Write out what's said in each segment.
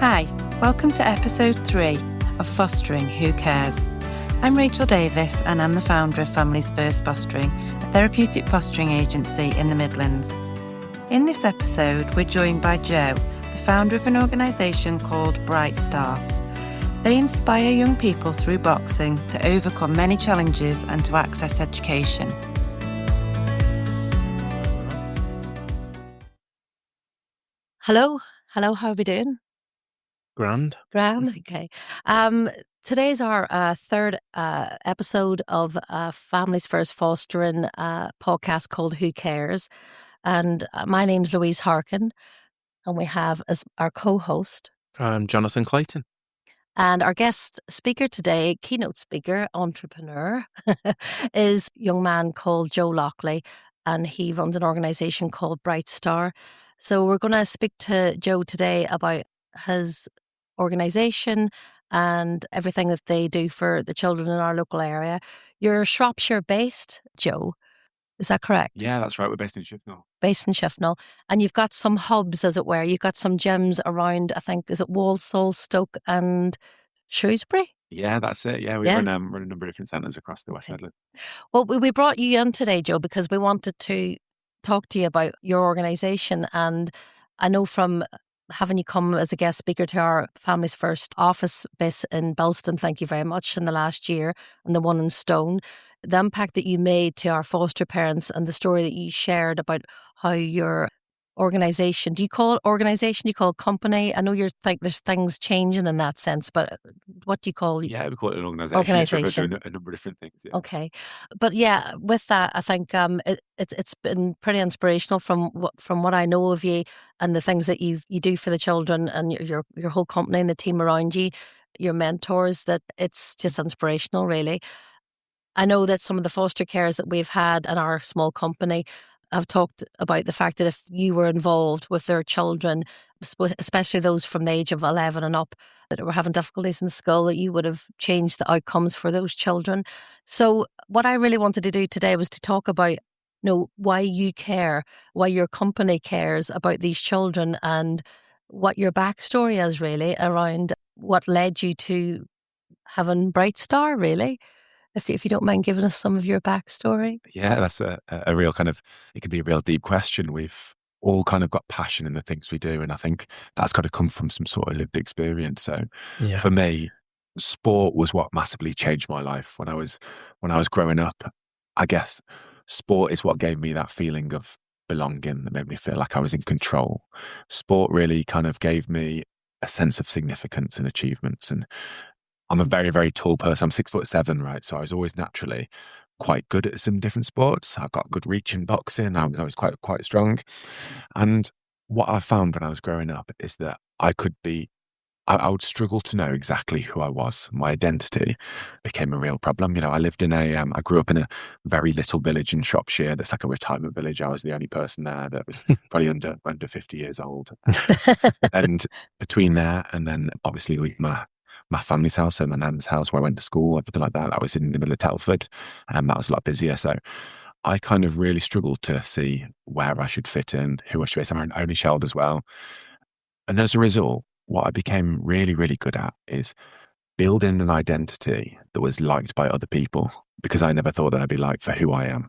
Hi, welcome to episode 3 of Fostering Who Cares. I'm Rachel Davis and I'm the founder of Families First Fostering, a therapeutic fostering agency in the Midlands. In this episode, we're joined by Jo, the founder of an organisation called Brightstar. They inspire young people through boxing to overcome many challenges and to access education. Hello, how are we doing? Grand, okay. Today's our third episode of Families First Fostering podcast called Who Cares? And my name's Louise Harkin, and we have as our co-host. I'm Jonathan Clayton. And our guest speaker today, keynote speaker, entrepreneur, is a young man called Jo Lockley, and he runs an organisation called Brightstar. So we're going to speak to Jo today about his organisation and everything that they do for the children in our local area. You're Shropshire based, Jo. Is that correct? Yeah, that's right. We're based in Shifnal. Based in Shifnal. And you've got some hubs, as it were. You've got some gyms around, I think, is it Walsall, Stoke and Shrewsbury? Yeah, that's it. Yeah, we run a number of different centres across the West Midlands. Well, we brought you in today, Jo, because we wanted to talk to you about your organisation. And I know from having you come as a guest speaker to our Families First office based in Belston, thank you very much, in the last year, and the one in Stone, the impact that you made to our foster parents and the story that you shared about how your organisation, do you call it organisation, do you call it company? I know you think there's things changing in that sense, but what do you call it? Yeah, we call it an organisation. It's doing a number of different things. Yeah. Okay. But yeah, with that, I think it's been pretty inspirational from what I know of you and the things that you do for the children and your whole company and the team around you, your mentors, that it's just inspirational, really. I know that some of the foster carers that we've had in our small company have talked about the fact that if you were involved with their children, especially those from the age of 11 and up, that were having difficulties in school, that you would have changed the outcomes for those children. So what I really wanted to do today was to talk about, why you care, why your company cares about these children and what your backstory is really around what led you to having Brightstar, really. If you don't mind giving us some of your backstory. Yeah, that's a real kind of, it can be a real deep question. We've all kind of got passion in the things we do. And I think that's got to come from some sort of lived experience. So for me, sport was what massively changed my life when I was growing up. I guess sport is what gave me that feeling of belonging, that made me feel like I was in control. Sport really kind of gave me a sense of significance and achievements. And I'm a very, very tall person. I'm 6'7", right? So I was always naturally quite good at some different sports. I got good reach in boxing. I was quite strong. And what I found when I was growing up is that I would struggle to know exactly who I was. My identity became a real problem. I lived in I grew up in a very little village in Shropshire. That's like a retirement village. I was the only person there that was probably under 50 years old. And between there and then obviously my family's house and my nan's house where I went to school, everything like that, I was in the middle of Telford, and that was a lot busier. So I kind of really struggled to see where I should fit in, who I should be. I'm an only child as well. And as a result, what I became really, really good at is building an identity that was liked by other people, because I never thought that I'd be liked for who I am.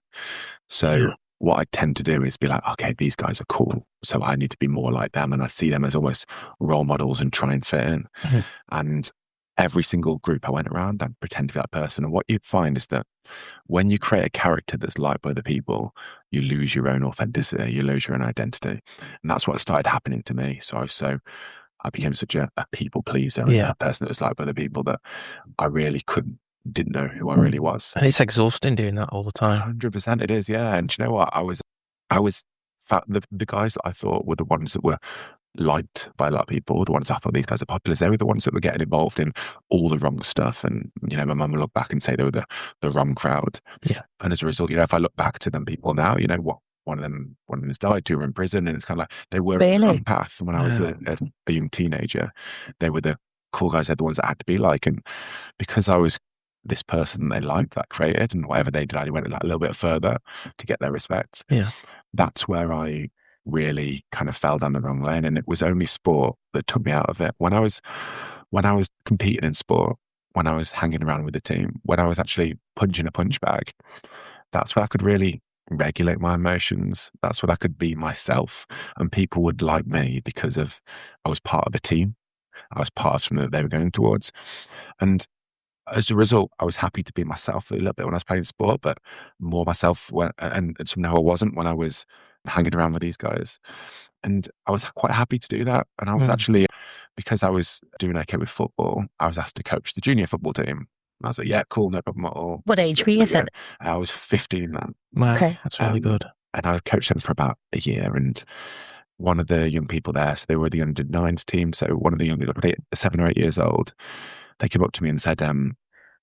So what I tend to do is be like, okay, these guys are cool, so I need to be more like them. And I see them as almost role models and try and fit in. And every single group I went around, I'd pretend to be that person. And what you'd find is that when you create a character that's liked by the people, you lose your own authenticity, you lose your own identity. And that's what started happening to me. So I became such a people pleaser, a person that was liked by the people, that I really didn't know who I really was. And it's exhausting doing that all the time. 100% it is, yeah. And do you know what? The guys that I thought were the ones that were liked by a lot of people, the ones I thought these guys are popular, they were the ones that were getting involved in all the wrong stuff. And, my mum will look back and say they were the wrong crowd. Yeah. And as a result, if I look back to them people now, what one of them has died, 2 are in prison, and it's kind of like they were on the path. When I was a young teenager, they were the cool guys, they're the ones that I had to be like. And because I was this person they liked, that created, and whatever they did, I went a little bit further to get their respect. Yeah. That's where I really kind of fell down the wrong lane, and it was only sport that took me out of it. When I was competing in sport, when I was hanging around with the team, when I was actually punching a punch bag, that's when I could really regulate my emotions. That's when I could be myself, and people would like me because I was part of a team. I was part of something that they were going towards. And as a result, I was happy to be myself a little bit when I was playing sport, but more myself and somehow I wasn't when I was hanging around with these guys. And I was quite happy to do that. And I was actually, because I was doing okay with football, I was asked to coach the junior football team. And I was like, yeah, cool, no problem at all. What age were you then? I was 15 then. Wow, okay. That's really good. And I coached them for about a year. And one of the young people there, so they were the under-9s team, so one of the young, 7 or 8 years old, they came up to me and said,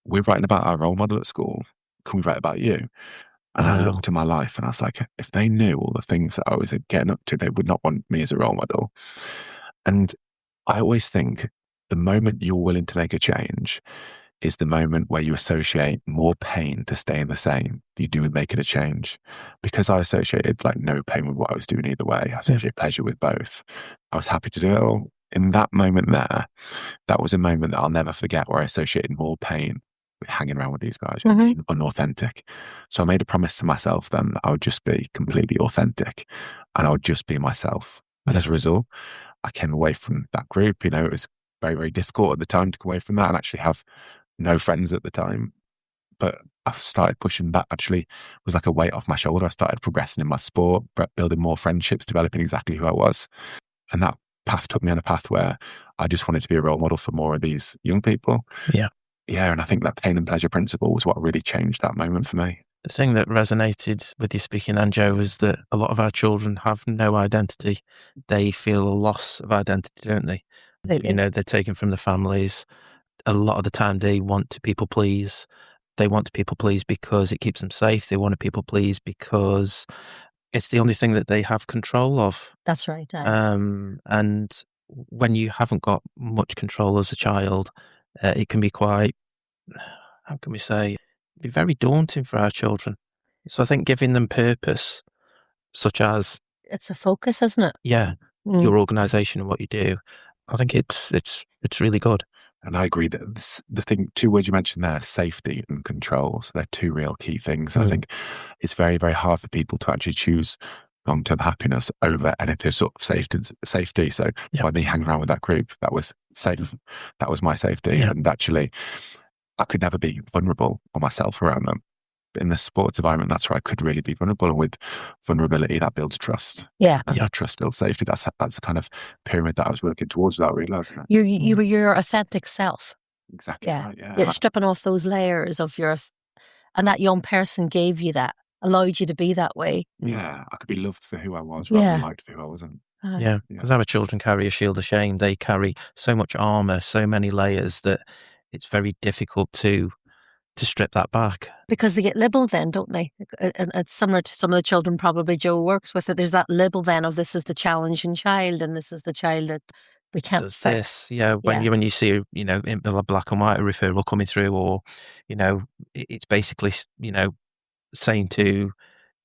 we're writing about our role model at school. Can we write about you? And I looked at my life and I was like, if they knew all the things that I was getting up to, they would not want me as a role model. And I always think the moment you're willing to make a change is the moment where you associate more pain to staying the same than you do with making a change. Because I associated like no pain with what I was doing either way. I associated pleasure with both. I was happy to do it all. In that moment there, that was a moment that I'll never forget, where I associated more pain with hanging around with these guys, being unauthentic. So I made a promise to myself then that I would just be completely authentic and I would just be myself. And as a result, I came away from that group. It was very, very difficult at the time to come away from that and actually have no friends at the time. But I started pushing that, actually was like a weight off my shoulder. I started progressing in my sport, building more friendships, developing exactly who I was. And that path took me on a path where I just wanted to be a role model for more of these young people. Yeah. Yeah. And I think that pain and pleasure principle was what really changed that moment for me. The thing that resonated with you speaking then, Joe, was that a lot of our children have no identity. They feel a loss of identity, don't they? They're taken from the families. A lot of the time they want to people please. They want to people please because it keeps them safe. They want to people please because it's the only thing that they have control of. That's right. And when you haven't got much control as a child, it can be quite, how can we say, be very daunting for our children. So I think giving them purpose, such as... It's a focus, isn't it? Yeah. Your organisation and what you do. I think it's really good. And I agree that the 2 words you mentioned there, safety and control, so they're 2 real key things. I think it's very, very hard for people to actually choose long-term happiness over anything sort of safety. So by me hanging around with that group, that was safe. That was my safety. And actually, I could never be vulnerable or myself around them. In the sports environment, that's where I could really be vulnerable. And with vulnerability, that builds trust. Yeah. And that trust builds safety. That's the kind of pyramid that I was working towards without realising it. You were your authentic self. Exactly right, yeah. You're stripping off those layers of and that young person gave you that, allowed you to be that way. Yeah, I could be loved for who I was rather than liked for who I wasn't. Yeah, because our children carry a shield of shame. They carry so much armour, so many layers that it's very difficult to strip that back. Because they get labelled then, don't they? And it's similar to some of the children probably Joe works with. There's that label then of this is the challenging child and this is the child that we can't does fix. this. When you see, in black and white, a referral coming through, or, it's basically, saying to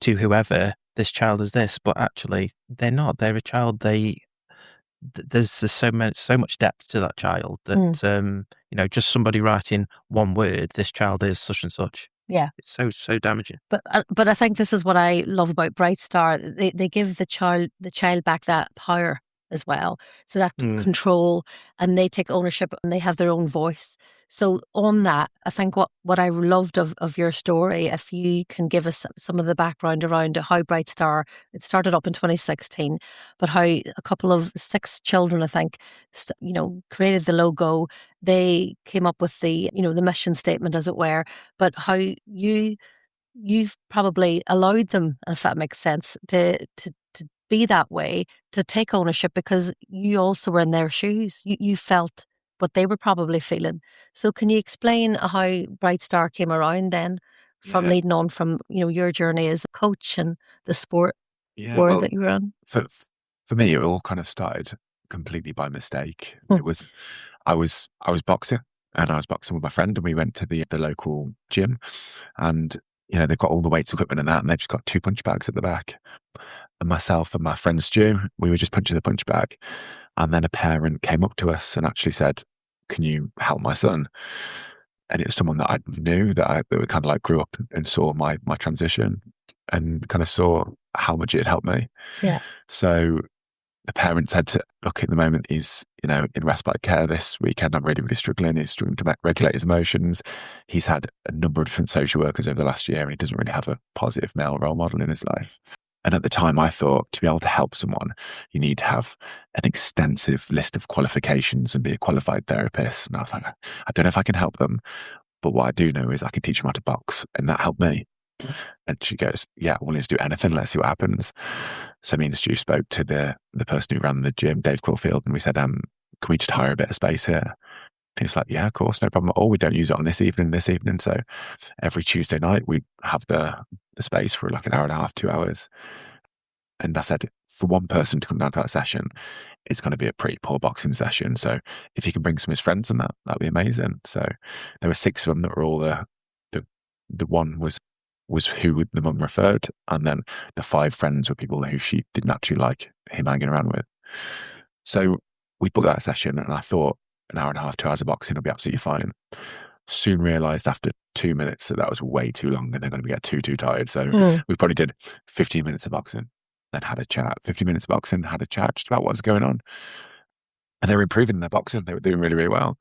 whoever, this child is this, but actually they're not. They're a child. There's so much depth to that child that just somebody writing one word, this child is such and such. Yeah, it's so damaging. But I think this is what I love about Brightstar. They give the child back that power as well, so that control, and they take ownership and they have their own voice. So on that, I think what I loved of your story, if you can give us some of the background around how Brightstar, it started up in 2016, but how a couple of 6 children, I think, created the logo. They came up with the the mission statement, as it were, but how you've probably allowed them, if that makes sense, to be that way, to take ownership, because you also were in their shoes. You felt what they were probably feeling. So can you explain how Brightstar came around then, from leading on from your journey as a coach and the sport world that you were on? For me, it all kind of started completely by mistake. It was I was boxing, and I was boxing with my friend, and we went to the local gym, and they've got all the weights equipment and that, and they've just got 2 punch bags at the back. and myself and my friend Stu, we were just punching the punch bag. And then a parent came up to us and actually said, "Can you help my son?" And it was someone that I knew, that we kind of like grew up and saw my transition and kind of saw how much it had helped me. Yeah. So the parent said, "Look, at the moment he's, in respite care this weekend. I'm really, really struggling. He's struggling to regulate his emotions. He's had a number of different social workers over the last year, and he doesn't really have a positive male role model in his life." And at the time I thought, to be able to help someone, you need to have an extensive list of qualifications and be a qualified therapist. And I was like, I don't know if I can help them, but what I do know is I can teach them how to box, and that helped me. And she goes, "Yeah, I'm willing to do anything. Let's see what happens." So me and Stu spoke to the person who ran the gym, Dave Caulfield, and we said, "Can we just hire a bit of space here?" And he was like, "Yeah, of course, no problem at all. We don't use it on this evening. So every Tuesday night we have the space for like an hour and a half, 2 hours." And I said, for one person to come down to that session, it's going to be a pretty poor boxing session. So if he can bring some of his friends and that'd be amazing. So there were 6 of them that were all the one was who the mum referred, and then the 5 friends were people who she didn't actually like him hanging around with. So we booked that session, and I thought an hour and a half, 2 hours of boxing will be absolutely fine. Soon realised after 2 minutes that was way too long, and they're going to get too tired. So we probably did 15 minutes of boxing, then had a chat. 15 minutes of boxing, had a chat just about what's going on. And they were improving their boxing. They were doing really, really well.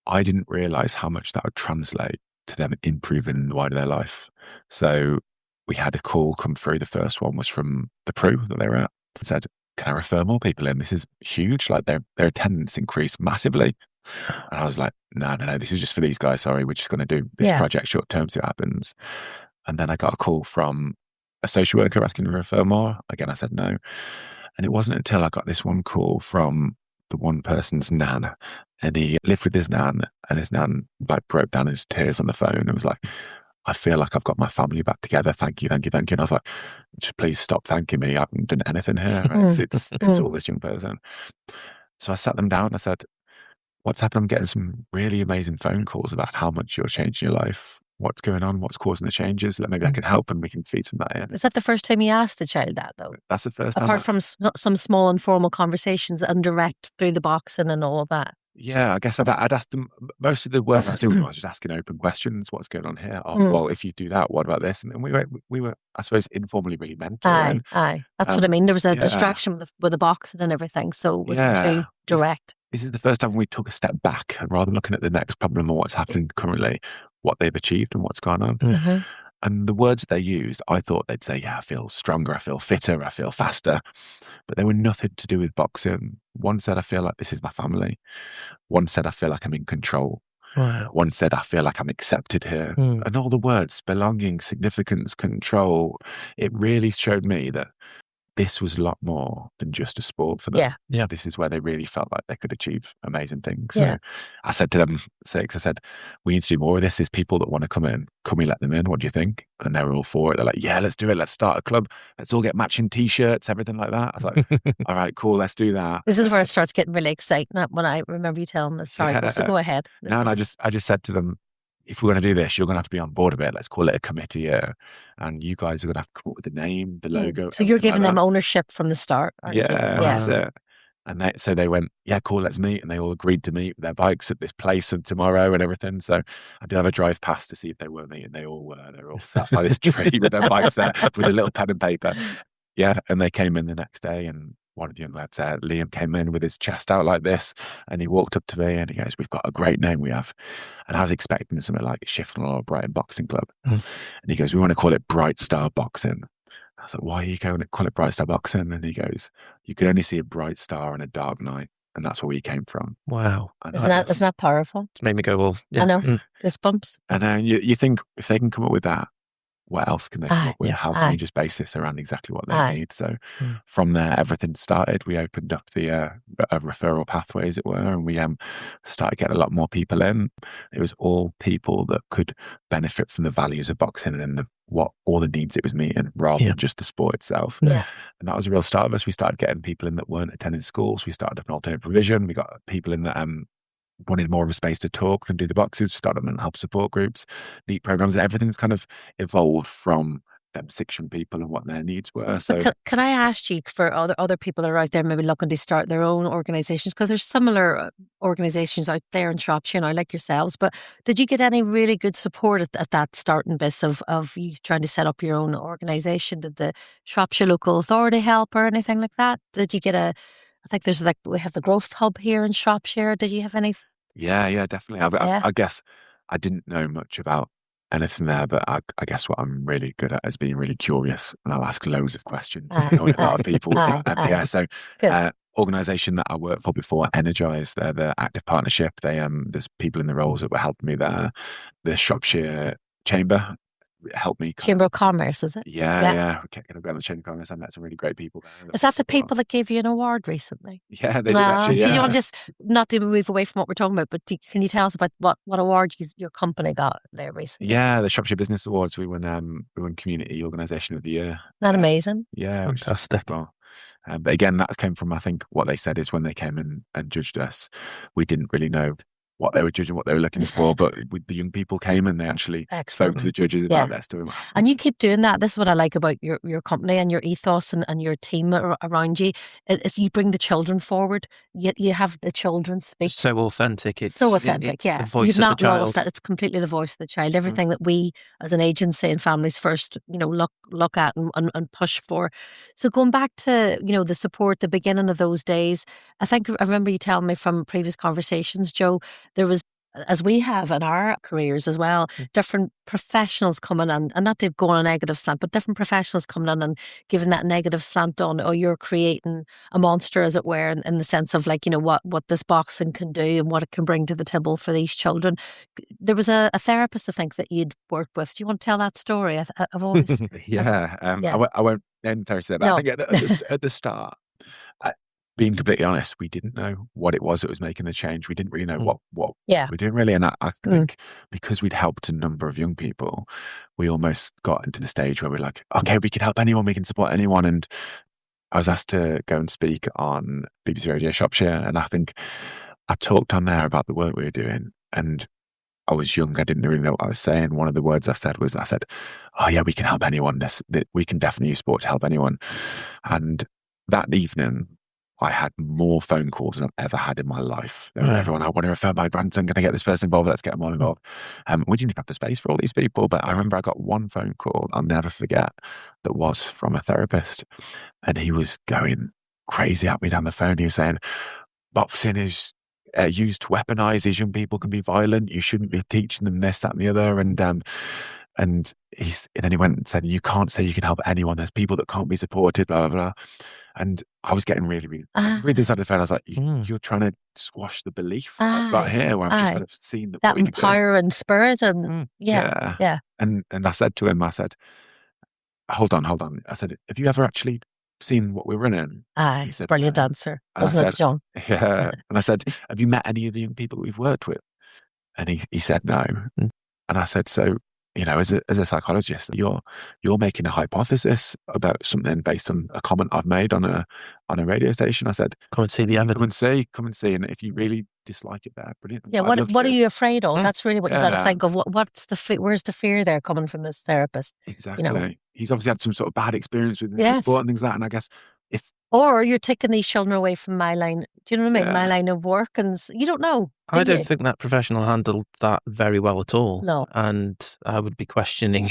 I didn't realise how much that would translate to them improving the wider their life. So we had a call come through. The first one was from the Pru that they were at. It said, "Can I refer more people in? This is huge. Like their attendance increased massively." And I was like, no, this is just for these guys. Sorry, we're just going to do this project short term, see what happens. And then I got a call from a social worker asking to refer more. Again, I said no. And it wasn't until I got this one call from the one person's nan, and he lived with his nan, and his nan like broke down into tears on the phone and was like, "I feel like I've got my family back together. Thank you. And I was like, just please stop thanking me. I haven't done anything here. It's all this young person." So I sat them down. I said, "What's happened?" "I'm getting some really amazing phone calls about how much you're changing your life. What's going on? What's causing the changes? Maybe I can help, and we can feed some of that in." Is that the first time you asked the child that, though? That's the first time. Apart from some small informal conversations and direct through the boxing and all of that. Yeah, I guess I'd asked them. Most of the work I was doing was just asking open questions. What's going on here? Oh, well, if you do that, what about this? And then we were, I suppose, informally really mentoring. Aye. That's what I mean. There was a distraction with the boxing and everything, so it wasn't too direct. This is the first time we took a step back, and rather than looking at the next problem or what's happening currently, what they've achieved and what's gone on. Mm-hmm. And the words they used, I thought they'd say, "Yeah, I feel stronger, I feel fitter, I feel faster." But they were nothing to do with boxing. One said, "I feel like this is my family." One said, "I feel like I'm in control." Wow. One said, "I feel like I'm accepted here." And all the words, belonging, significance, control, it really showed me that this was a lot more than just a sport for them. Yeah. This is where they really felt like they could achieve amazing things. So I said to them, 6, I said, "We need to do more of this. There's people that want to come in. Can we let them in? What do you think?" And they were all for it. They're like, "Yeah, let's do it. Let's start a club. Let's all get matching T-shirts, everything like that." I was like, "All right, cool. Let's do that." This is where it starts getting really exciting when I remember you telling this. Sorry, so go ahead. No, and I just said to them, "If we're going to do this, you're going to have to be on board of it. Let's call it a committee here. And you guys are going to have to come up with the name, the logo." So you're giving them ownership from the start, aren't you? That's it. And so they went, "Yeah, cool, let's meet." And they all agreed to meet with their bikes at this place and tomorrow and everything. So I did have a drive past to see if they were meeting. They all were. They were all sat by this tree with their bikes there with a little pen and paper. Yeah, and they came in the next day, and one of the young lads, Liam, came in with his chest out like this, and he walked up to me and he goes, "We've got a great name we have." And I was expecting something like Shifnal or Brighton Boxing Club. And he goes, "We want to call it Brightstar Boxing." I was like, "Why are you going to call it Brightstar Boxing?" And he goes, "You can only see a bright star on a dark night." And that's where we came from. Wow. Isn't that powerful? It's made me go, well, yeah. I know. Goosebumps. And you think, if they can come up with that, what else can they come up with? How can we just base this around exactly what they need? So from there, everything started. We opened up the a referral pathway, as it were, and we started getting a lot more people in. It was all people that could benefit from the values of boxing and all the needs it was meeting, rather than just the sport itself. Yeah. And that was a real start of us. We started getting people in that weren't attending schools. We started up an alternate provision. We got people in that wanted more of a space to talk than do the boxes. We started mental health support groups, neat programs, and everything's kind of evolved from them 6 young people and what their needs were. So can I ask you, for other people that are out there maybe looking to start their own organisations, because there's similar organisations out there in Shropshire now, like yourselves, but did you get any really good support at that starting bit of you trying to set up your own organisation? Did the Shropshire Local Authority help or anything like that? Did you get I think there's we have the Growth Hub here in Shropshire. Did you have any? Yeah, definitely. I guess I didn't know much about anything there, but I guess what I'm really good at is being really curious, and I'll ask loads of questions. A lot of people. Yeah, so organisation that I worked for before, Energize, they're the active partnership. There's people in the roles that were helping me there. The Shropshire Chamber helped me. Chamber of Commerce, is it? Yeah. We kept getting on the Chamber of Commerce. I met some really great people there. Is that the people that gave you an award recently? Yeah, they did actually. Do you want to just, not to move away from what we're talking about, but can you tell us about what award your company got there recently? Yeah, the Shropshire Business Awards. We won Community Organisation of the Year. Isn't that amazing? Yeah, fantastic. Well, but again, that came from, I think, what they said is when they came and judged us, we didn't really know what they were judging, what they were looking for, but the young people came and they actually spoke to the judges about their story. And you keep doing that. This is what I like about your company and your ethos and your team around you, is you bring the children forward. You have the children speak. So authentic. It's so authentic, the voice You've of not the child. lost that. It's completely the voice of the child. Everything that we as an agency and Families First, look at and push for. So going back to, the support, the beginning of those days, I remember you telling me from previous conversations, Joe, there was, as we have in our careers as well, different professionals coming in, and not to go on a negative slant, but different professionals coming in and giving that negative slant on, or you're creating a monster, as it were, in the sense of what this boxing can do and what it can bring to the table for these children. There was a therapist, I think, that you'd worked with. Do you want to tell that story? I've always... I won't name the therapist, but I think at the start, being completely honest, we didn't know what it was that was making the change. We didn't really know what we're doing, really. And I think because we'd helped a number of young people, we almost got into the stage where we're like, okay, we can help anyone, we can support anyone. And I was asked to go and speak on BBC Radio Shropshire, and I think I talked on there about the work we were doing. And I was young, I didn't really know what I was saying. One of the words I said, oh yeah, we can help anyone. We can definitely use sport to help anyone. And that evening, I had more phone calls than I've ever had in my life. Everyone, I want to refer my grandson. Can I get this person involved? Let's get them all involved. We didn't have the space for all these people, but I remember I got one phone call I'll never forget that was from a therapist, and he was going crazy at me down the phone. He was saying, boxing is used to weaponize. These young people can be violent. You shouldn't be teaching them this, that, and the other. And then he went and said, you can't say you can help anyone. There's people that can't be supported, blah, blah, blah. And I was getting really, really, really inside the phone. I was like, you're trying to squash the belief I've got here, where I've just kind of seen that empowering spirit. And yeah. And I said to him, hold on. I said, have you ever actually seen what we're running? He said, brilliant answer. Wasn't it, John? Yeah. And I said, have you met any of the young people that we've worked with? And he said no. And I said, so, as a psychologist, you're making a hypothesis about something based on a comment I've made on a radio station. I said, come and see the evidence. Come and see. And if you really dislike it there, brilliant. Yeah. What are you afraid of? That's really what you got to think of. What's where's the fear there coming from this therapist? Exactly. He's obviously had some sort of bad experience with the sport and things like that. And I guess or you're taking these children away from my line. Do you know what I mean? My line of work, and you don't know. I don't think that professional handled that very well at all. No. And I would be questioning,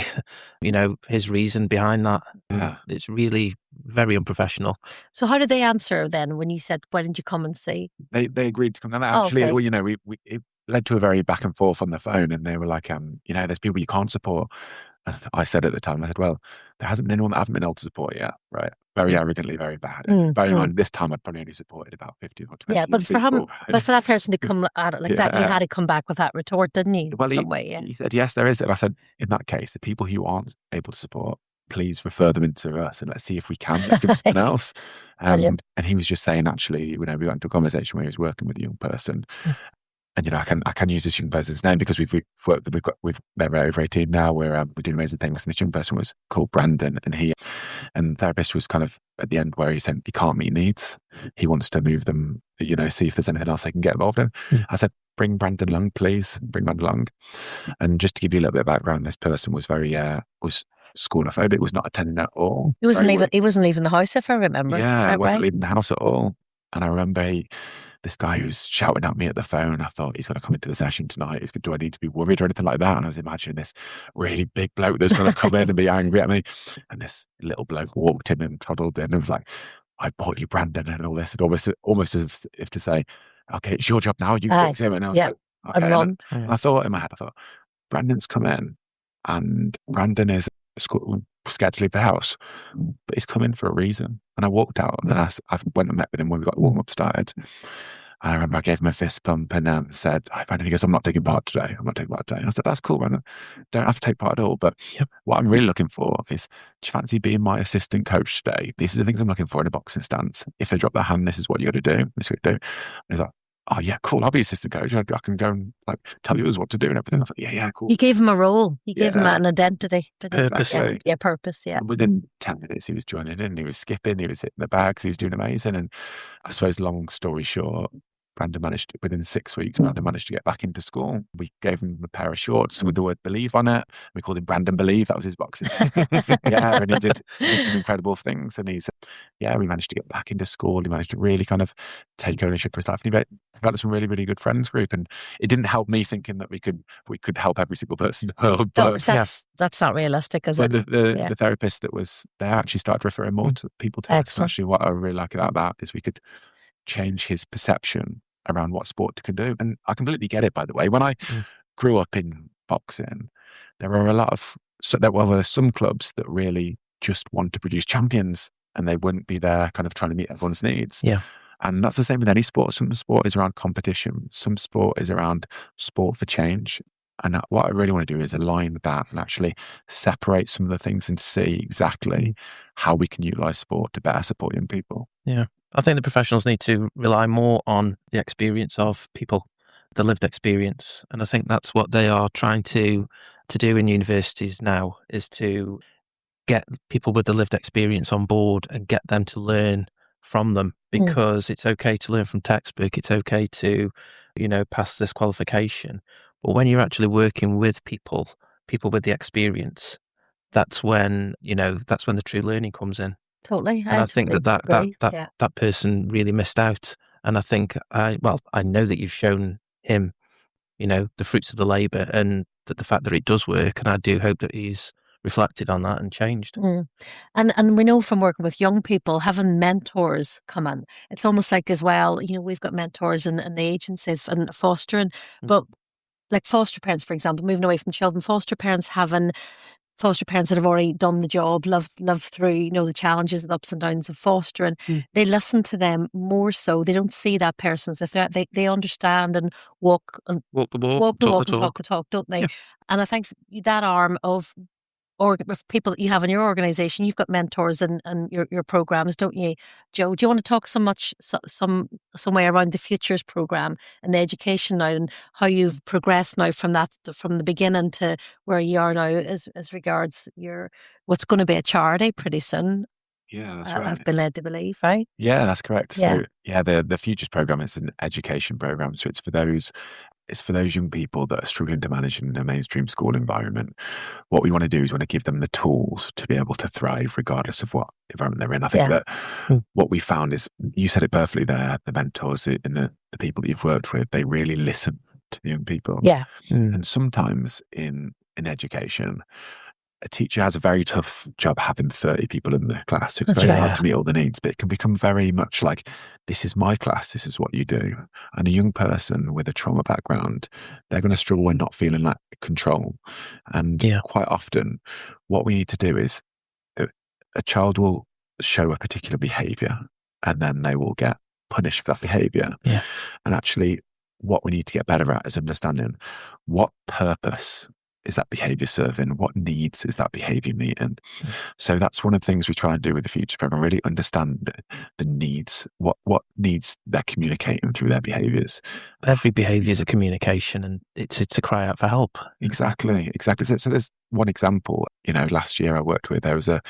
his reason behind that. Yeah. It's really very unprofessional. So how did they answer then when you said, why didn't you come and see? They agreed to come down. Actually, it led to a very back and forth on the phone, and they were like, there's people you can't support. And I said at the time, I said, well, there hasn't been anyone that I haven't been able to support yet, right? Very arrogantly, very bad. And bearing in mind, this time I'd probably only supported about 15 or 20 but for people. but for that person to come at it like that, you had to come back with that retort, didn't you? Well, he said, yes, there is. And I said, in that case, the people who aren't able to support, please refer them into us and let's see if we can give them someone else. And he was just saying, actually, we went into a conversation where he was working with a young person. And I can use this young person's name because they're over 18 now. We're doing amazing things. And this young person was called Brandon, and the therapist was kind of at the end where he said he can't meet needs. He wants to move them, see if there's anything else they can get involved in. I said, bring Brandon along, please. Bring Brandon along. And just to give you a little bit of background, this person was very schoolophobic, was not attending at all. He wasn't leaving the house, if I remember. Yeah, Is that wasn't right? leaving the house at all. And I remember this guy who's shouting at me at the phone. I thought, he's going to come into the session tonight. Do I need to be worried or anything like that? And I was imagining this really big bloke that's going to come in and be angry at me. And this little bloke walked in and toddled in and was like, I bought you Brandon and all this. And almost as if to say, okay, it's your job now. You fix him. And I was like, okay. And I thought in my head, Brandon's come in and Brandon is scared to leave the house, but he's come in for a reason. And I walked out and I went and met with him when we got the warm-up started. And I remember I gave him a fist bump and said, "Hi, Brandon." He goes, "I'm not taking part today. I'm not taking part today." And I said, "That's cool, Brandon. Don't have to take part at all. But what I'm really looking for is, do you fancy being my assistant coach today? These are the things I'm looking for in a boxing stance. If they drop their hand, this is what you got to do. This is what you do." And he's like, "Oh yeah, cool. I'll be assistant coach. I can go and like tell you what to do and everything." I was like, "Yeah, cool." You gave him a role. You gave him an identity. Purpose. Purpose. Yeah. And within 10 minutes, he was joining in. He was skipping. He was hitting the bags. He was doing amazing. And I suppose, long story short, within 6 weeks, Brandon managed to get back into school. We gave him a pair of shorts with the word "believe" on it. We called him Brandon Believe. That was his boxing name. And he did some incredible things. And we managed to get back into school. He managed to really kind of take ownership of his life. And he developed some really, really good friends group. And it didn't help me thinking that we could help every single person in the world. But that's not realistic, is it? The therapist that was there actually started referring more to people to us. Actually, what I really like about that is we could change his perception around what sport can do. And I completely get it, by the way. When I grew up in boxing, there are there's some clubs that really just want to produce champions and they wouldn't be there kind of trying to meet everyone's needs. Yeah. And that's the same with any sport. Some sport is around competition. Some sport is around sport for change. And what I really want to do is align with that and actually separate some of the things and see exactly how we can utilize sport to better support young people. Yeah. I think the professionals need to rely more on the experience of people, the lived experience. And I think that's what they are trying to do in universities now, is to get people with the lived experience on board and get them to learn from them, because it's okay to learn from textbook. It's okay to, pass this qualification. But when you're actually working with people with the experience, that's when the true learning comes in. Totally. And I think that person really missed out. And I think, I know that you've shown him, the fruits of the labour and that the fact that it does work. And I do hope that he's reflected on that and changed. And we know from working with young people, having mentors come in, it's almost like as well, we've got mentors in the agencies and fostering, but like foster parents, for example, moving away from children, foster parents that have already done the job, lived through, the challenges, the ups and downs of fostering. They listen to them more so. They don't see that person as if they understand and walk the walk and talk the talk, don't they? Yeah. And I think that arm of people that you have in your organisation, you've got mentors and your programmes, don't you, Joe? Do you want to talk some way around the Futures programme and the education now, and how you've progressed now from the beginning to where you are now as regards what's going to be a charity pretty soon? Yeah, that's right. I've been led to believe, right? Yeah, that's correct. Yeah. So the Futures programme is an education programme, so it's for those young people that are struggling to manage in a mainstream school environment. What we want to do is give them the tools to be able to thrive regardless of what environment they're in. I think that what we found is, you said it perfectly there, the mentors and the people that you've worked with, they really listen to the young people. Yeah. And sometimes in education, a teacher has a very tough job having 30 people in the class. So it's very hard to meet all the needs, but it can become very much like, this is my class, this is what you do. And a young person with a trauma background, they're going to struggle when not feeling like control. And quite often, what we need to do is, a child will show a particular behaviour and then they will get punished for that behaviour. Yeah. And actually, what we need to get better at is understanding what purpose is that behaviour serving? What needs is that behaviour meeting? So that's one of the things we try and do with the Future programme, really understand the needs, what needs they're communicating through their behaviours. Every behaviour is a communication, and it's a cry out for help. Exactly. So one example, last year I worked with, there was a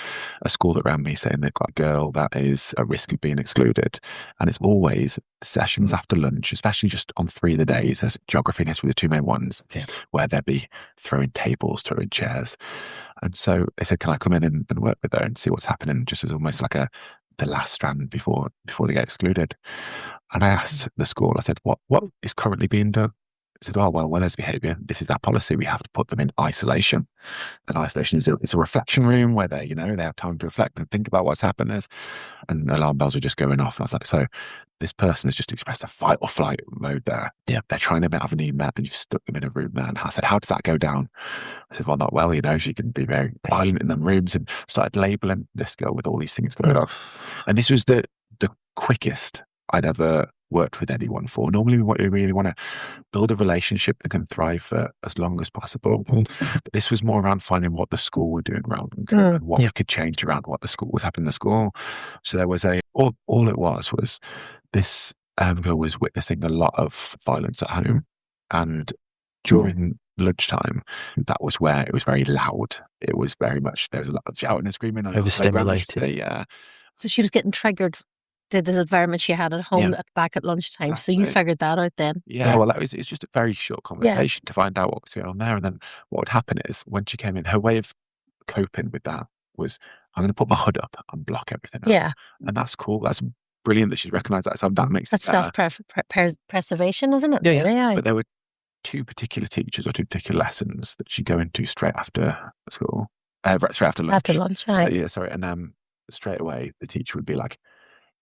school that ran me saying they've got a girl that is at risk of being excluded. And it's always the sessions after lunch, especially just on 3 of the days, as geography and history, the 2 main ones, where they'd be throwing tables, throwing chairs. And so they said, can I come in and work with her and see what's happening? Just as almost like the last strand before they get excluded. And I asked the school, I said, what is currently being done? I said, oh, well, when there's behaviour, this is our policy. We have to put them in isolation. And isolation it's a reflection room where they have time to reflect and think about what's happened. And alarm bells were just going off. And I was like, so this person has just expressed a fight or flight mode there. Yeah. They're trying to have a need met and you've stuck them in a room there. And I said, how does that go down? I said, well, not well. She can be very violent in them rooms, and started labelling this girl with all these things going on. And this was the quickest I'd ever worked with anyone for. Normally we really want to build a relationship that can thrive for as long as possible. But this was more around finding what the school were doing wrong and what we could change around what the school was happening in the school. So there was all it was this girl was witnessing a lot of violence at home, and during lunchtime, that was where it was very loud. It was very much, there was a lot of shouting and screaming. Overstimulated. Yeah. So she was getting triggered to the environment she had at home back at lunchtime. Exactly. So you figured that out then. Yeah, well, it's just a very short conversation to find out what was going on there. And then what would happen is when she came in, her way of coping with that was, I'm going to put my hood up and block everything up. Yeah. And that's cool. That's brilliant that she's recognised that. So that makes it better. That's self-preservation, isn't it? Yeah. But there were 2 particular teachers or 2 particular lessons that she'd go into straight after school. Straight after lunch. After lunch, right. Yeah, sorry. And straight away, the teacher would be like,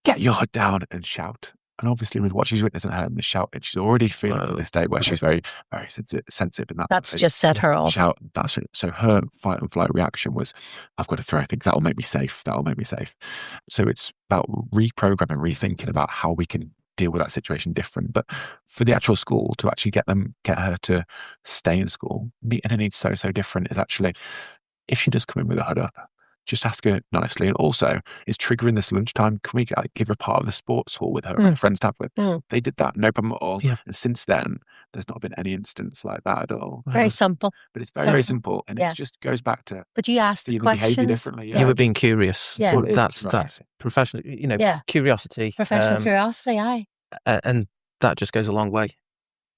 get your hood down, and shout. And obviously with what she's witnessing at home, the shouting, she's already feeling at this state where she's very, very sensitive. And that's just set her off. Shout, that's it. So her fight and flight reaction was, I've got to throw things. That'll make me safe. So it's about reprogramming, rethinking about how we can deal with that situation different. But for the actual school to actually get her to stay in school, meeting her needs so different is actually, if she does come in with a hood up, just ask her nicely. And also, is triggering this lunchtime, can we give her part of the sports hall with her friends to have with? They did that, no problem at all. Yeah. And since then, there's not been any instance like that at all. Very simple. But it's very simple. And it just goes back to but you asked the questions. Behaviour differently. You were being curious. Yeah. So that's professional, curiosity. Professional curiosity, aye. And that just goes a long way.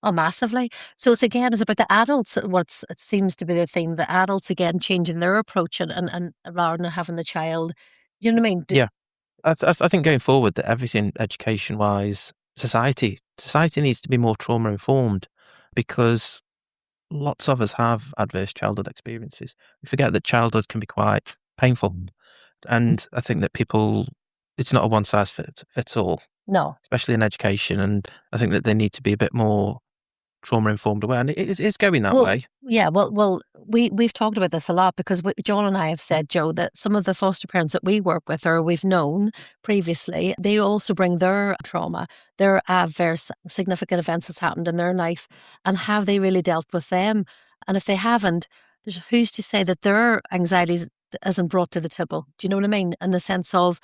Oh, massively. So it's about the adults. It seems to be the theme, the adults again changing their approach and rather than having the child. Do you know what I mean? Yeah. I think going forward, that everything education-wise, society needs to be more trauma-informed, because lots of us have adverse childhood experiences. We forget that childhood can be quite painful. And I think that it's not a one-size-fits all. No. Especially in education. And I think that they need to be a bit more trauma-informed aware, and it's going that way. Yeah, well, we've talked about this a lot, because Joel and I have said, Joe, that some of the foster parents that we work with or we've known previously, they also bring their trauma, their adverse significant events that's happened in their life, and have they really dealt with them? And if they haven't, who's to say that their anxieties isn't brought to the table? Do you know what I mean? In the sense of,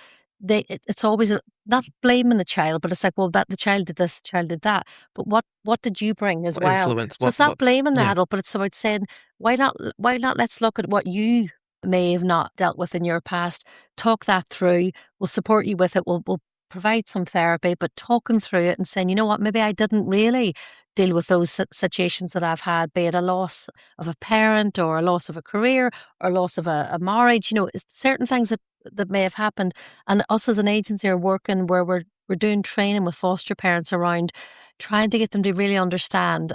it's always not blaming the child, but it's like, well, that the child did this, the child did that. But what did you bring as well? Influence, so it's not blaming the adult, but it's about saying, why not let's look at what you may have not dealt with in your past. Talk that through. We'll support you with it. We'll provide some therapy, but talking through it and saying, you know what, maybe I didn't really deal with those situations that I've had, be it a loss of a parent or a loss of a career or loss of a marriage, certain things that may have happened. And us as an agency are working where we're doing training with foster parents around trying to get them to really understand,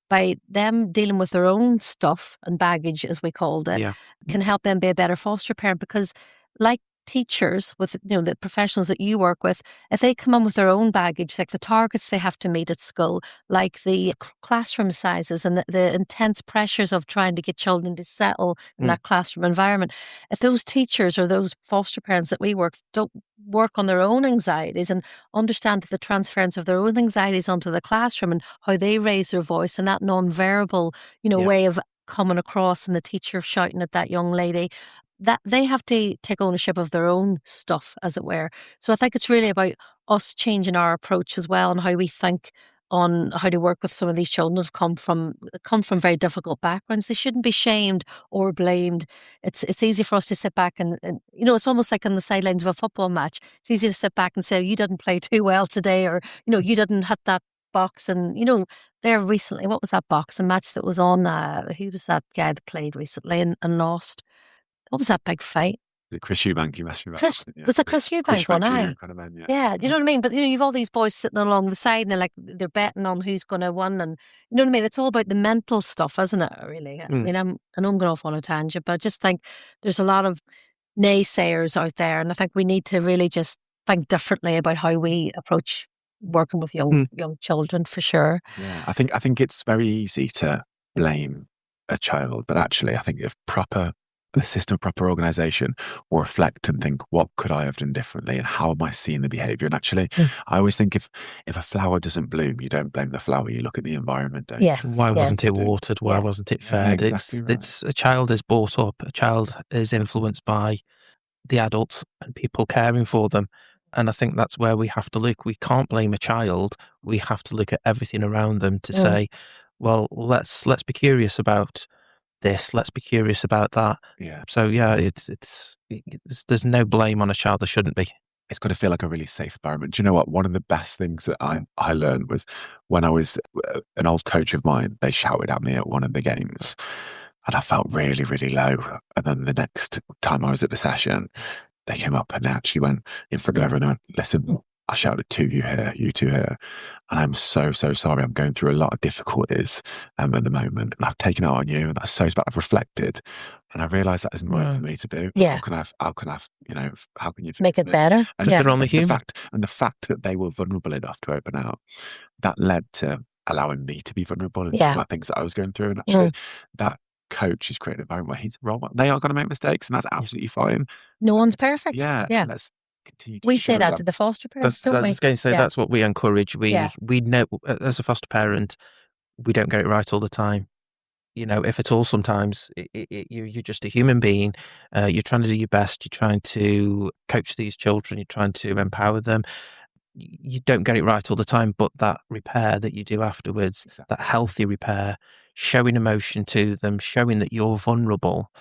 by them dealing with their own stuff and baggage, as we called it, can help them be a better foster parent. Because like teachers with the professionals that you work with, if they come in with their own baggage, like the targets they have to meet at school, like the classroom sizes and the intense pressures of trying to get children to settle in that classroom environment, if those teachers or those foster parents that we work don't work on their own anxieties and understand that the transference of their own anxieties onto the classroom and how they raise their voice and that non-verbal way of coming across, and the teacher shouting at that young lady, that they have to take ownership of their own stuff, as it were. So I think it's really about us changing our approach as well and how we think on how to work with some of these children who've come from very difficult backgrounds. They shouldn't be shamed or blamed. It's easy for us to sit back and it's almost like on the sidelines of a football match. It's easy to sit back and say, you didn't play too well today, or you didn't hit that box. And there recently, what was that boxing match that was on? Who was that guy that played recently and lost? What was that big fight? The Chris Eubank, you messed me about. Was it Chris Eubank one? Kind of man, yeah. Do you know what I mean? But you've all these boys sitting along the side and they're betting on who's going to win, and you know what I mean? It's all about the mental stuff, isn't it, really? I mean, I know I'm going off on a tangent, but I just think there's a lot of naysayers out there, and I think we need to really just think differently about how we approach working with young children, for sure. Yeah, I think it's very easy to blame a child, but actually I think if a system of proper organisation will reflect and think, what could I have done differently and how am I seeing the behaviour? And actually, I always think if a flower doesn't bloom, you don't blame the flower, you look at the environment, don't you? Why wasn't it watered? Why wasn't it fed? Exactly right. It's a child is brought up, a child is influenced by the adults and people caring for them. And I think that's where we have to look. We can't blame a child. We have to look at everything around them to say, well, let's be curious about this, let's be curious about that. So there's no blame on a child. There shouldn't be. It's got to feel like a really safe environment. Do you know what? One of the best things that I learned was when I was an old coach of mine, they shouted at me at one of the games and I felt really, really low. And then the next time I was at the session, they came up and they actually went in front of everyone and went, listen, I shouted to you here, you two here. And I'm so, so sorry. I'm going through a lot of difficulties at the moment. And I've taken it on you. And that's so bad. I've reflected. And I realised that isn't right for me to do. Yeah. How can you make it better? And they're only human. The fact that they were vulnerable enough to open out, that led to allowing me to be vulnerable and about things that I was going through. And actually that coach is creating an environment where he's a role model. They are going to make mistakes and that's absolutely fine. No one's perfect. Yeah. Let's continue to we say that to the foster parents, don't we? I was going to say that's what we encourage. We know as a foster parent, we don't get it right all the time. If at all, sometimes you're just a human being. You're trying to do your best. You're trying to coach these children. You're trying to empower them. You don't get it right all the time, but that repair that you do afterwards, that healthy repair, showing emotion to them, showing that you're vulnerable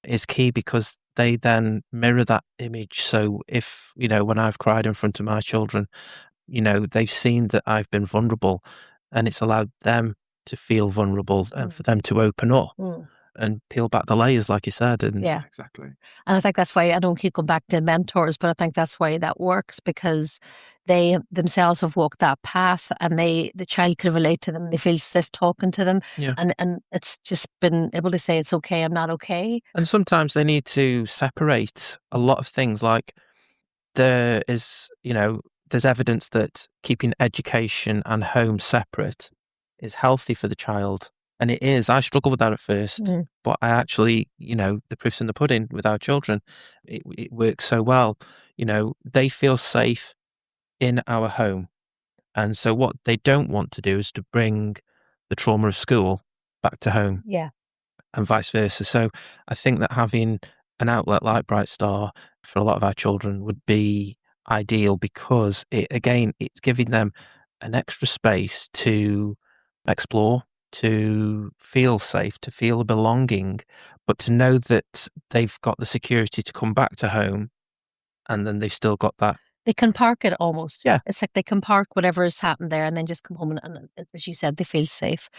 is key because they then mirror that image. So if, when I've cried in front of my children, they've seen that I've been vulnerable and it's allowed them to feel vulnerable and for them to open up and peel back the layers, like you said. And exactly. And I think that's why I don't keep going back to mentors, but I think that's why that works because they themselves have walked that path and the child can relate to them. They feel safe talking to them. And it's just been able to say, it's okay, I'm not okay. And sometimes they need to separate a lot of things. Like there is, there's evidence that keeping education and home separate is healthy for the child. And it is. I struggled with that at first, but I actually, the proof's in the pudding with our children. It works so well. They feel safe in our home. And so what they don't want to do is to bring the trauma of school back to home. Yeah. And vice versa. So I think that having an outlet like Brightstar for a lot of our children would be ideal because it's giving them an extra space to explore, to feel safe, to feel a belonging, but to know that they've got the security to come back to home and then they've still got that. They can park it almost. Yeah. It's like they can park whatever has happened there and then just come home and as you said, they feel safe.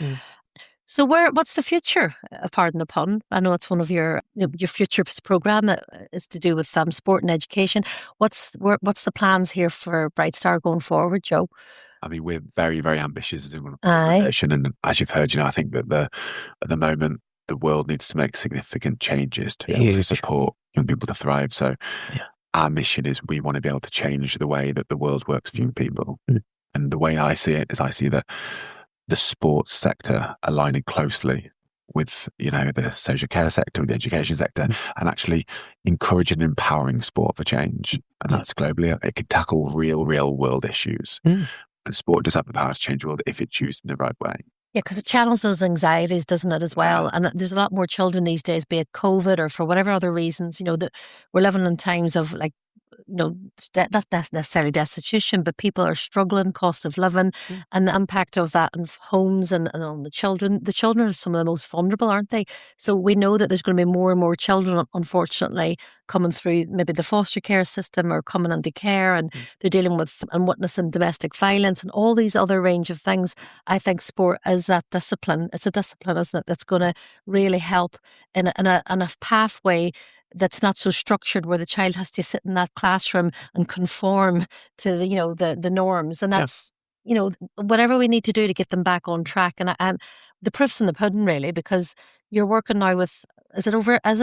So what's the future? Pardon the pun. I know it's one of your futures program that is to do with sport and education. What's the plans here for Brightstar going forward, Joe? I mean, we're very, very ambitious as an organisation, and as you've heard, I think that at the moment the world needs to make significant changes to be able to support young people to thrive. So, our mission is we want to be able to change the way that the world works for young people, and the way I see it is I see that the sports sector aligning closely with the social care sector, with the education sector, and actually encouraging and empowering sport for change, and that's globally. It can tackle real world issues. And sport does have the power to change the world if it's used in the right way. Yeah, because it channels those anxieties, doesn't it, as well? And there's a lot more children these days, be it COVID or for whatever other reasons, that we're living in times of like not necessarily destitution, but people are struggling, cost of living, and the impact of that on homes and on the children. The children are some of the most vulnerable, aren't they? So we know that there's going to be more and more children, unfortunately, coming through maybe the foster care system or coming into care, and they're dealing with and witnessing domestic violence and all these other range of things. I think sport is that discipline. It's a discipline, isn't it, that's going to really help in a pathway that's not so structured, where the child has to sit in that classroom and conform to the norms, and that's whatever we need to do to get them back on track. And the proof's in the pudding, really, because you're working now with is it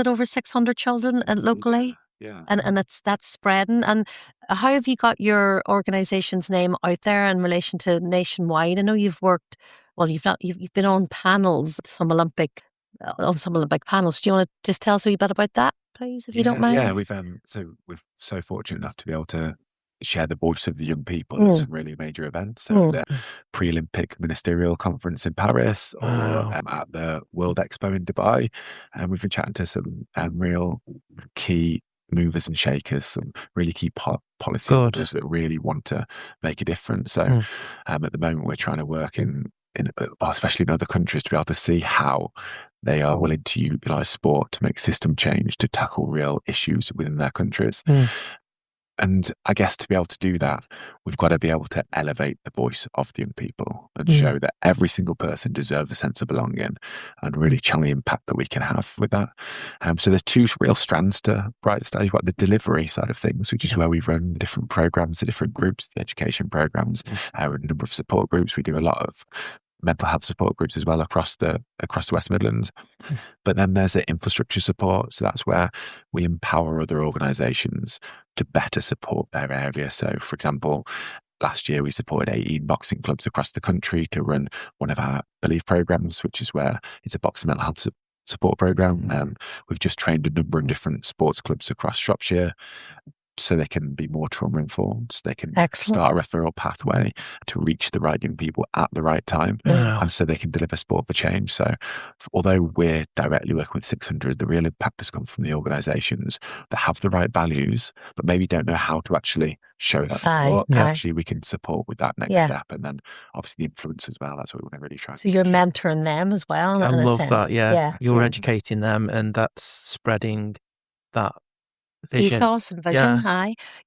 over 600 children locally? Yeah. And that's spreading. And how have you got your organisation's name out there in relation to nationwide? I know you've worked. Well, you've been on panels, on some Olympic panels. Do you want to just tell us a wee bit about that, please, if you don't mind? Yeah, we're so fortunate enough to be able to share the voice of the young people at some really major events. So the pre-Olympic ministerial conference in Paris, or at the World Expo in Dubai, and we've been chatting to some real key movers and shakers, some really key policy holders that really want to make a difference. So at the moment we're trying to work especially in other countries, to be able to see how they are willing to utilise sport to make system change, to tackle real issues within their countries. And I guess to be able to do that, we've got to be able to elevate the voice of the young people and show that every single person deserves a sense of belonging, and really channel the impact that we can have with that. So there's two real strands to Brightstar. You've got the delivery side of things, which is where we run different programs, the different groups, the education programs, a number of support groups. We do a lot of mental health support groups as well across the West Midlands. But then there's the infrastructure support. So that's where we empower other organisations to better support their area. So, for example, last year we supported 18 boxing clubs across the country to run one of our Believe programs, which is where it's a boxing mental health support program. We've just trained a number of different sports clubs across Shropshire, so they can be more trauma-informed, so they can start a referral pathway to reach the right young people at the right time, and so they can deliver sport for change. So although we're directly working with 600, the real impact has come from the organisations that have the right values, but maybe don't know how to actually show that support. Actually, we can support with that next step, and then obviously the influence as well. That's what we want to really try. So you're mentoring them as well. I love that. You're educating them, and that's spreading that vision. Ethos and vision.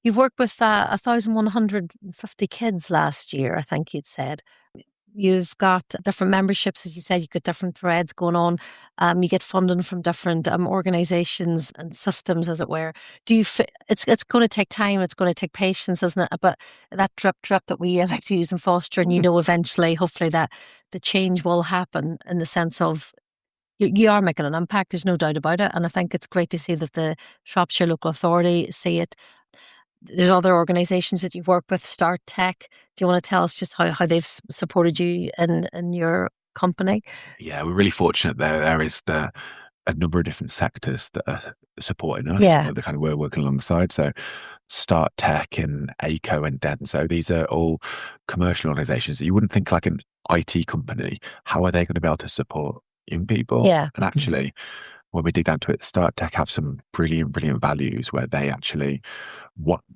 You've worked with 1,150 kids last year, I think you'd said. You've got different memberships, as you said. You've got different threads going on. You get funding from different organisations and systems, as it were. It's going to take time. It's going to take patience, isn't it? But that drip that we like to use in foster, and eventually, hopefully, that the change will happen in the sense of you are making an impact. There's no doubt about it. And I think it's great to see that the Shropshire Local Authority see it. There's other organisations that you've worked with, Start Tech. Do you want to tell us just how they've supported you in your company? Yeah, we're really fortunate there is a number of different sectors that are supporting us. The kind of we're working alongside. So Start Tech and ACO and Denso, these are all commercial organisations that you wouldn't think like an IT company. How are they going to be able to support young people? And actually, when we dig down to it, Start Tech have some brilliant values where they actually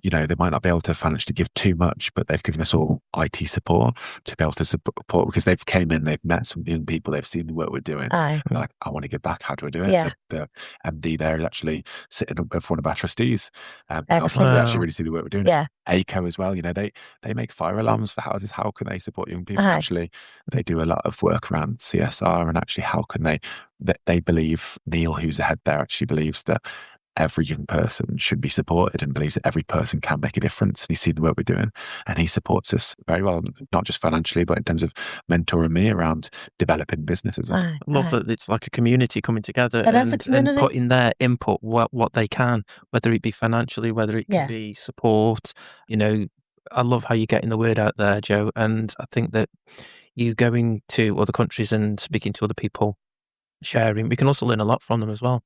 they might not be able to financially give too much, but they've given us all IT support to be able to support, because they've came in, they've met some of the young people, they've seen the work we're doing. They're like, I want to give back. How do I do it? The MD there is actually sitting up with one of our trustees. They actually really see the work we're doing. ACO as well, they make fire alarms for houses. How can they support young people? Actually, they do a lot of work around CSR, and actually how can they believe, Neil, who's the head there, actually believes that every young person should be supported and believes that every person can make a difference. And he's seen the work we're doing, and he supports us very well, not just financially, but in terms of mentoring me around developing business as well. I love that it's like a community coming together and putting their input, what they can, whether it be financially, whether it can be support. I love how you're getting the word out there, Joe. And I think that you going to other countries and speaking to other people, sharing, we can also learn a lot from them as well.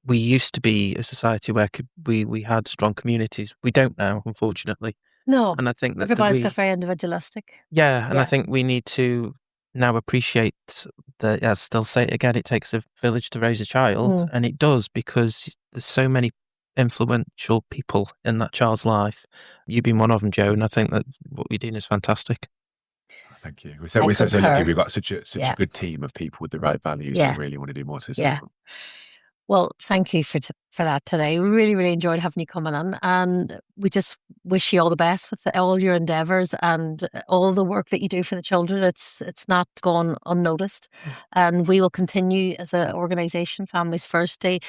We used to be a society where we had strong communities. We don't now, unfortunately. No. And I think that everybody's got very individualistic. I think we need to now appreciate that. I'll still say it again, it takes a village to raise a child. And it does, because there's so many influential people in that child's life. You being one of them, Joe, and I think that what you're doing is fantastic. Thank you. We're so lucky. We've got such a good team of people with the right values that really want to do more to support them. Well, thank you for that today. We really, really enjoyed having you coming on, and we just wish you all the best with all your endeavours and all the work that you do for the children. It's not gone unnoticed, and we will continue as an organisation, Families First, to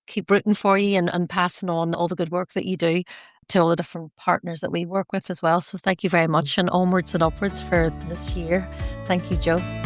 keep rooting for you and passing on all the good work that you do to all the different partners that we work with as well. So thank you very much, and onwards and upwards for this year. Thank you, Joe.